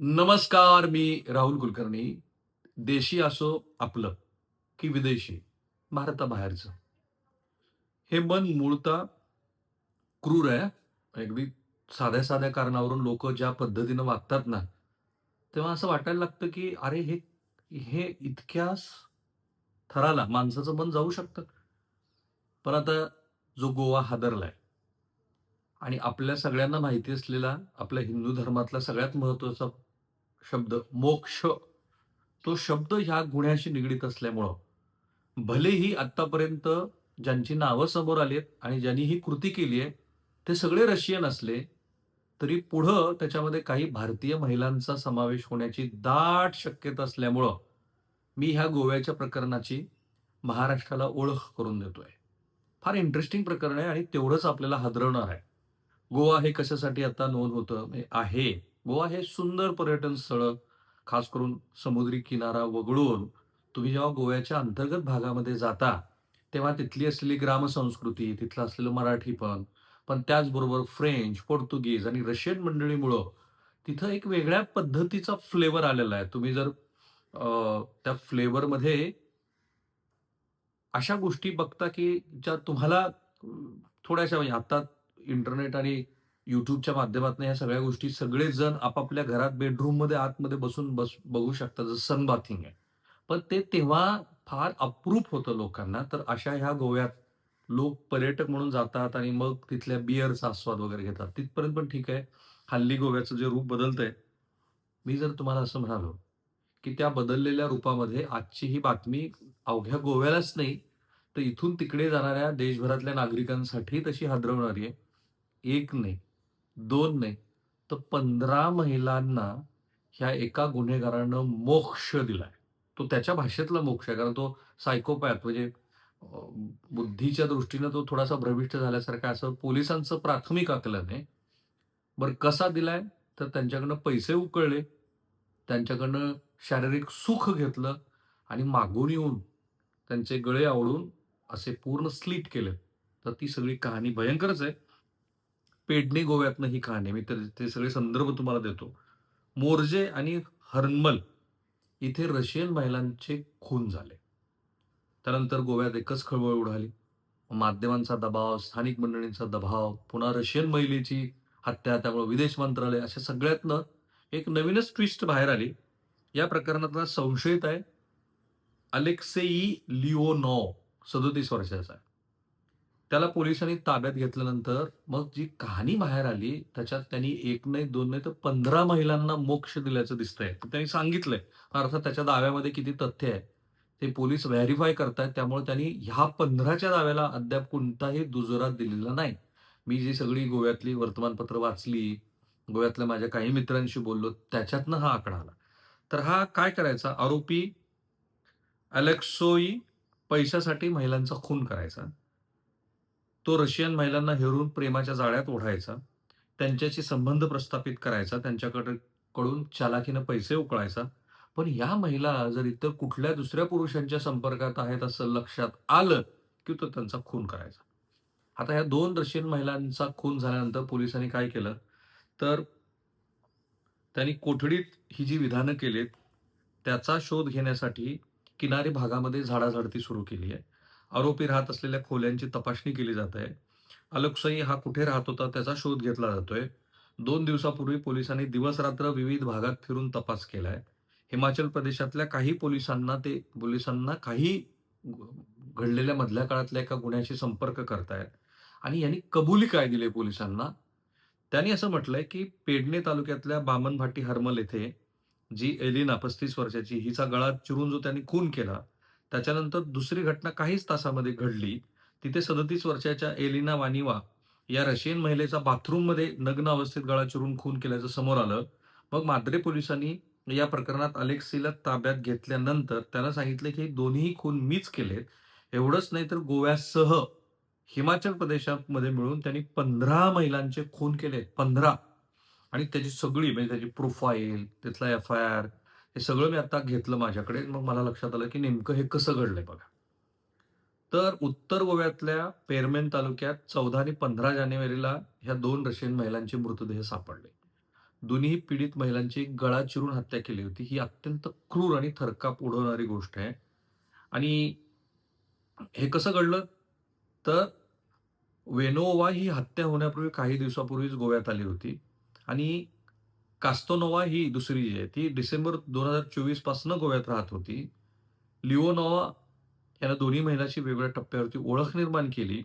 नमस्कार, मी राहुल कुलकर्णी. देशी असो आपलं, की विदेशी, भारताबाहेरचं. हे मन मूळतः क्रूर आहे. अगदी साध्या-साध्या कारणावरून लोकं ज्या पद्धतीनं वागतात ना, तेव्हा असं वाटायला लागतं, की अरे हे हे इतक्या थराला माणसाचं मन जाऊ शकतं. पण आता जो गोवा हादरलाय आणि आपल्या सगळ्यांना माहिती असलेला आपल्या हिंदू धर्मातला सगळ्यात महत्त्वाचा शब्द मोक्ष, तो शब्द ह्या गुन्ह्याशी निगडीत असल्यामुळं भलेही आत्तापर्यंत ज्यांची नावं समोर आलीत आणि ज्यांनी ही कृती केली आहे, ते सगळे रशियन असले, तरी पुढं त्याच्यामध्ये काही भारतीय महिलांचा समावेश होण्याची दाट शक्यता असल्यामुळं, मी ह्या गोव्याच्या प्रकरणाची महाराष्ट्राला ओळख करून देतोय. फार इंटरेस्टिंग प्रकरण आहे आणि तेवढंच आपल्याला हादरवणार आहे. गोवा हे कशासाठी आता नोंद होतं आहे. गोवा हे सुंदर पर्यटन स्थळं, खास करून समुद्री किनारा वगळून तुम्ही जेव्हा गोव्याच्या अंतर्गत भागामध्ये जाता, तेव्हा तिथली असलेली ग्रामसंस्कृती, तिथलं असलेलं मराठीपण, पण त्याचबरोबर फ्रेंच, पोर्तुगीज आणि रशियन मंडळीमुळं तिथं एक वेगळ्या पद्धतीचा फ्लेवर आलेला आहे. तुम्ही जर त्या फ्लेवरमध्ये अशा गोष्टी बघता, की ज्या तुम्हाला थोड्याशा म्हणजे आता इंटरनेट आणि YouTubeच्या माध्यमातून ह्या सगळ्या गोष्टी सगळेच जण आपापल्या घरात बेडरूममध्ये आतमध्ये बसून बघू शकतात. जसं सन बाथिंग आहे. पण ते तेव्हा फार अप्रूप होतं लोकांना. तर अशा ह्या गोव्यात लोक पर्यटक म्हणून जातात आणि मग तिथल्या बिअरचा आस्वाद वगैरे घेतात. तिथपर्यंत पण ठीक आहे. हल्ली गोव्याचं जे रूप बदलतंय, मी जर तुम्हाला असं म्हणालो, की त्या बदललेल्या रूपामध्ये आजची ही बातमी अवघ्या गोव्यालाच नाही, तर इथून तिकडे जाणाऱ्या देशभरातल्या नागरिकांसाठी तशी हादरवणारी आहे. 1 नाही, 2 नाही, तर 15 महिलांना ह्या एका गुन्हेगारानं मोक्ष दिलाय. तो त्याच्या भाषेतला मोक्ष आहे. कारण तो सायकोपॅथ म्हणजे अ, बुद्धीच्या दृष्टीनं तो थोडासा भ्रमिष्ट झाल्यासारखा आहे, असं पोलिसांचं प्राथमिक आकलन आहे. बरं कसा दिलाय? तर त्यांच्याकडनं पैसे उकळले, त्यांच्याकडनं शारीरिक सुख घेतलं आणि मागून येऊन त्यांचे गळे आवळून असे पूर्ण स्लीट केलेत. तर ती सगळी कहाणी भयंकरच आहे. पेडणे गोव्यातनं ही कहाणी आहे. मी तर ते सगळे संदर्भ तुम्हाला देतो. मोर्जे आणि हर्मल इथे रशियन महिलांचे खून झाले. त्यानंतर गोव्यात एकच खळबळ उडाली. माध्यमांचा दबाव, स्थानिक मंडळींचा दबाव, पुन्हा रशियन महिलेची हत्या, त्यामुळे विदेश मंत्रालय अशा सगळ्यातनं एक नवीनच ट्विस्ट बाहेर आली. या प्रकरणातला संशयित आहे अलेक्सेई लिओनॉव्ह, 37 वर्षाचा आहे. त्याला पोलिसांनी ताब्यात घेतल्यानंतर मग जी कहाणी बाहेर आली, त्याच्यात त्यांनी 1 नाही, 2 नाही, तर 15 महिलांना मोक्ष दिल्याचं दिसतंय. त्यांनी सांगितलंय. अर्थात त्याच्या दाव्यामध्ये किती तथ्य आहे, ते पोलीस व्हेरिफाय करतायत. त्यामुळे त्यांनी ह्या 15च्या दाव्याला अद्याप कोणताही दुजोरा दिलेला नाही. मी जी सगळी गोव्यातली वर्तमानपत्र वाचली, गोव्यातल्या माझ्या काही मित्रांशी बोललो, त्याच्यातनं हा आकडा आला. तर हा काय करायचा आरोपी अलेक्सोई पैशासाठी महिलांचा खून करायचा. तो रशियन महिलांना हेरून प्रेमाच्या जाळ्यात ओढायचा. त्यांच्याशी संबंध प्रस्थापित करायचा. कडून चालाखीनं पैसे उकळायचा. पण या महिला जर इतर कुठल्या दुसऱ्या पुरुषांच्या संपर्कात आहेत असं लक्षात आलं, की तो त्यांचा खून करायचा. आता ह्या 2 रशियन महिलांचा खून झाल्यानंतर पोलिसांनी काय केलं, तर त्यांनी कोठडीत ही जी विधानं केलीत, त्याचा शोध घेण्यासाठी किनारी भागामध्ये झाडाझडती सुरू केली आहे. आरोपी राहत असलेल्या खोल्यांची तपासणी केली जात आहे. अलोकसाई हा कुठे राहत होता त्याचा शोध घेतला जातोय. 2 दिवसापूर्वी पोलिसांनी दिवस-रात्र विविध भागात फिरून तपास केलाय. हिमाचल प्रदेशातल्या काही पोलिसांना काही घडलेल्या मधल्या काळातल्या एका गुन्ह्याशी संपर्क करतायत आणि यांनी कबुली काय दिली पोलिसांना? त्यांनी असं म्हटलंय, की पेडणे तालुक्यातल्या बामणभाटी हर्मल येथे जी एलिना 35 वर्षाची हिचा गळा चिरून जो त्यांनी खून केला, त्याच्यानंतर दुसरी घटना काहीच तासामध्ये घडली. तिथे 37 वर्षाच्या एलिना वानिवा या रशियन महिलेचा बाथरूममध्ये नग्न अवस्थेत गळा चिरून खून केल्याचं समोर आलं. मग माद्रे पोलिसांनी या प्रकरणात अलेक्सीला ताब्यात घेतल्यानंतर त्यानं सांगितलं, की हे दोन्ही खून मीच केलेत. एवढंच नाही तर गोव्यासह हिमाचल प्रदेशामध्ये मिळून त्यांनी 15 महिलांचे खून केलेत. 15 आणि त्याची सगळी म्हणजे त्याची प्रोफाईल, तिथला एफ-आय-आर हे सगळं मी आता घेतलं माझ्याकडे. मग मला लक्षात आलं, की नेमकं हे कसं घडलंय बघा. तर उत्तर गोव्यातल्या पेरमेन तालुक्यात 14 आणि 15 जानेवारीला ह्या 2 रशियन महिलांचे मृतदेह सापडले. दोन्ही पीडित महिलांची गळा चिरून हत्या केली होती. ही अत्यंत क्रूर आणि थरकाप उडवणारी गोष्ट आहे. आणि हे कसं घडलं? तर वेनोवा ही हत्या होण्यापूर्वी काही दिवसापूर्वीच गोव्यात आली होती आणि कास्तोनोवा ही दुसरी जी आहे, ती डिसेंबर 2024 पासून गोव्यात राहत होती. लिओनोवा यानं दोन्ही महिलांशी वेगवेगळ्या टप्प्यावरती ओळख निर्माण केली.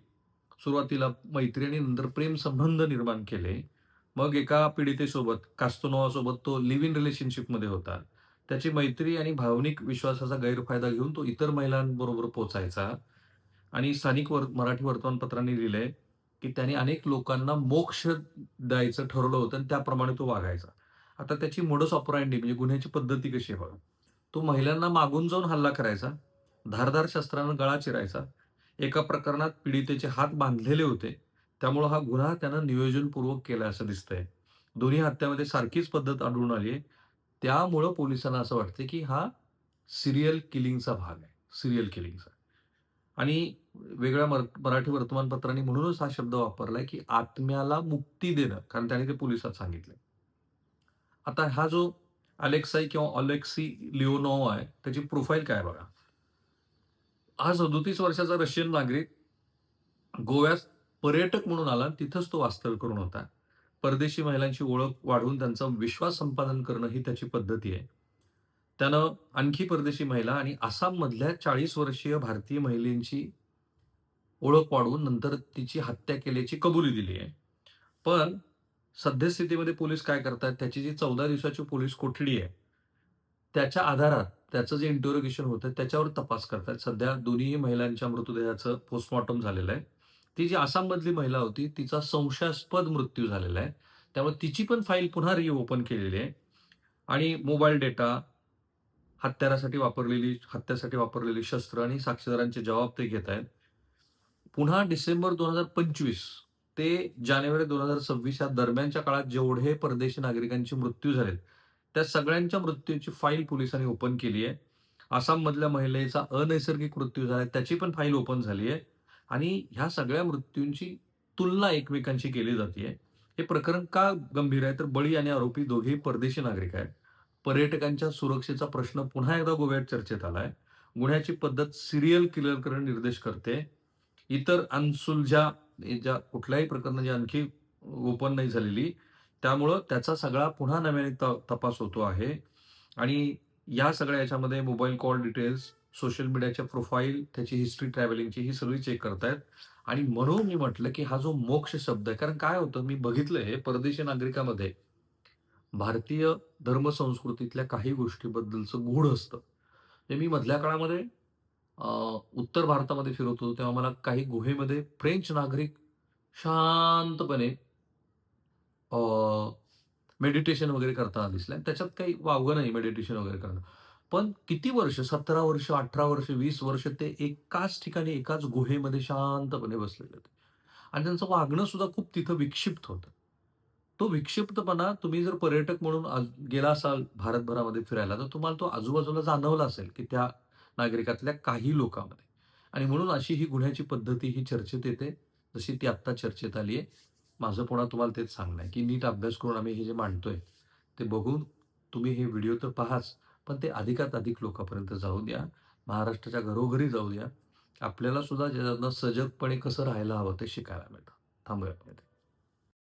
सुरुवातीला मैत्री आणि नंतर प्रेम संबंध निर्माण केले. मग एका पीडितेसोबत, कास्तोनोवासोबत तो लिव्ह इन रिलेशनशिपमध्ये होता. त्याची मैत्री आणि भावनिक विश्वासाचा गैरफायदा घेऊन तो इतर महिलांबरोबर पोचायचा आणि स्थानिक मराठी वर्तमानपत्रांनी लिहिलंय, की त्याने अनेक लोकांना मोक्ष द्यायचं ठरवलं होतं आणि त्याप्रमाणे तो वागायचा. आता त्याची मोडस ऑपरँडी म्हणजे गुन्ह्याची पद्धती कशी आहे बघा. तो महिलांना मागून जाऊन हल्ला करायचा, धारदार शस्त्रानं गळा चिरायचा. एका प्रकरणात पीडितेचे हात बांधलेले होते. त्यामुळं हा गुन्हा त्यानं नियोजनपूर्वक केला असं दिसतंय. दोन्ही हत्यामध्ये सारखीच पद्धत आढळून आली आहे. त्यामुळं पोलिसांना असं वाटतंय, की हा सीरियल किलिंगचा भाग आहे. सीरियल किलिंगचा. आणि वेगळ्या मराठी वर्तमानपत्रांनी म्हणूनच हा शब्द वापरलाय, की आत्म्याला मुक्ती देणं. कारण त्याने ते पोलिसात सांगितलंय. आता हा जो अलेक्साई किंवा ऑलेक्सी लिओनोव्ह आहे, त्याची प्रोफाईल काय आहे बघा. हा 37 वर्षाचा रशियन नागरिक गोव्यात पर्यटक म्हणून आला आणि तिथंच तो वास्तव्य करून होता. परदेशी महिलांची ओळख वाढवून त्यांचा विश्वास संपादन करणं ही त्याची पद्धती आहे. त्यानं आणखी परदेशी महिला आणि आसाममधल्या 40 वर्षीय भारतीय महिलेची ओळख वाढवून नंतर तिची हत्या केल्याची कबुली दिली आहे. पण सद्यस्थितीमध्ये पोलीस काय करतायत, त्याची जी 14 दिवसाची पोलीस कोठडी आहे, त्याच्या आधारात त्याचं जे इंटरोगेशन होतं त्याच्यावर तपास करतायत. सध्या दोन्हीही महिलांच्या मृतदेहाचं पोस्टमॉर्टम झालेलं आहे. ती जी आसाममधली महिला होती, तिचा संशयास्पद मृत्यू झालेला आहे. त्यामुळे तिची पण फाईल पुन्हा रिओपन केलेली आहे आणि मोबाईल डेटा, हत्यासाठी वापरलेली शस्त्र आणि साक्षीदारांचे जबाब ते घेत आहेत. पुन्हा डिसेंबर 2025 ते जानेवारी 2026 या दरम्यानच्या काळात जेवढे परदेशी नागरिकांचे मृत्यू झालेत, त्या सगळ्यांच्या मृत्यूची फाईल पोलिसांनी ओपन केली आहे. आसाममधल्या महिलेचा अनैसर्गिक मृत्यू झाला त्याची पण फाईल ओपन झाली आहे आणि ह्या सगळ्या मृत्यूंची तुलना एकमेकांशी केली जातीये. हे प्रकरण का गंभीर आहे? तर बळी आणि आरोपी दोघेही परदेशी नागरिक आहेत. पर्यटकांच्या सुरक्षेचा प्रश्न पुन्हा एकदा गोव्यात चर्चेत आलाय. गुन्ह्याची पद्धत सीरियल किलरकडे निर्देश करते. इतर अनसुलझा ज्या कुठल्याही प्रकरणाची आणखी ओपन नाही झालेली. त्यामुळं त्याचा सगळा पुन्हा नव्याने तपास होतो आहे आणि या सगळ्या याच्यामध्ये मोबाईल कॉल डिटेल्स, सोशल मीडियाच्या प्रोफाईल, त्याची हिस्ट्री ट्रॅव्हलिंगची ही सगळी चेक करतायत आणि म्हणून मी म्हटलं, की हा जो मोक्ष शब्द आहे कारण काय होतं मी बघितलंय परदेशी नागरिकामध्ये भारतीय धर्मसंस्कृतीतल्या काही गोष्टीबद्दलचं गूढ असतं. हे मी मधल्या काळामध्ये अ, उत्तर भारतामध्ये फिरत होतो, तेव्हा मला काही गुहेमध्ये फ्रेंच नागरिक शांतपणे मेडिटेशन वगैरे करताना दिसले आणि त्याच्यात काही वावगं नाही मेडिटेशन वगैरे करणं. पण किती वर्ष 17 वर्ष, 18 वर्ष, 20 वर्ष ते एकाच ठिकाणी, एकाच गुहेमध्ये शांतपणे बसलेले होते. आणि त्यांचं वागणं सुद्धा खूप तिथं विक्षिप्त होतं. तो विक्षिप्तपणा तुम्ही जर पर्यटक म्हणून गेला असाल भारतभरामध्ये फिरायला, तर तुम्हाला तो आजूबाजूला जाणवला असेल, की त्या नागरिकातल्या काही लोकांमध्ये. आणि म्हणून अशी ही गुन्ह्याची पद्धती ही चर्चेत येते, जशी ती आत्ता चर्चेत आली आहे. माझं पुन्हा तुम्हाला तेच सांगणं आहे, की नीट अभ्यास करून आम्ही हे जे मांडतोय, ते बघून तुम्ही हे व्हिडिओ तर पहाच, पण ते अधिकात अधिक लोकांपर्यंत जाऊ द्या. महाराष्ट्राच्या घरोघरी जाऊ द्या. आपल्याला सुद्धा सजगपणे कसं राहायला हवं ते शिकायला मिळतं. थांबूया आपण इथे.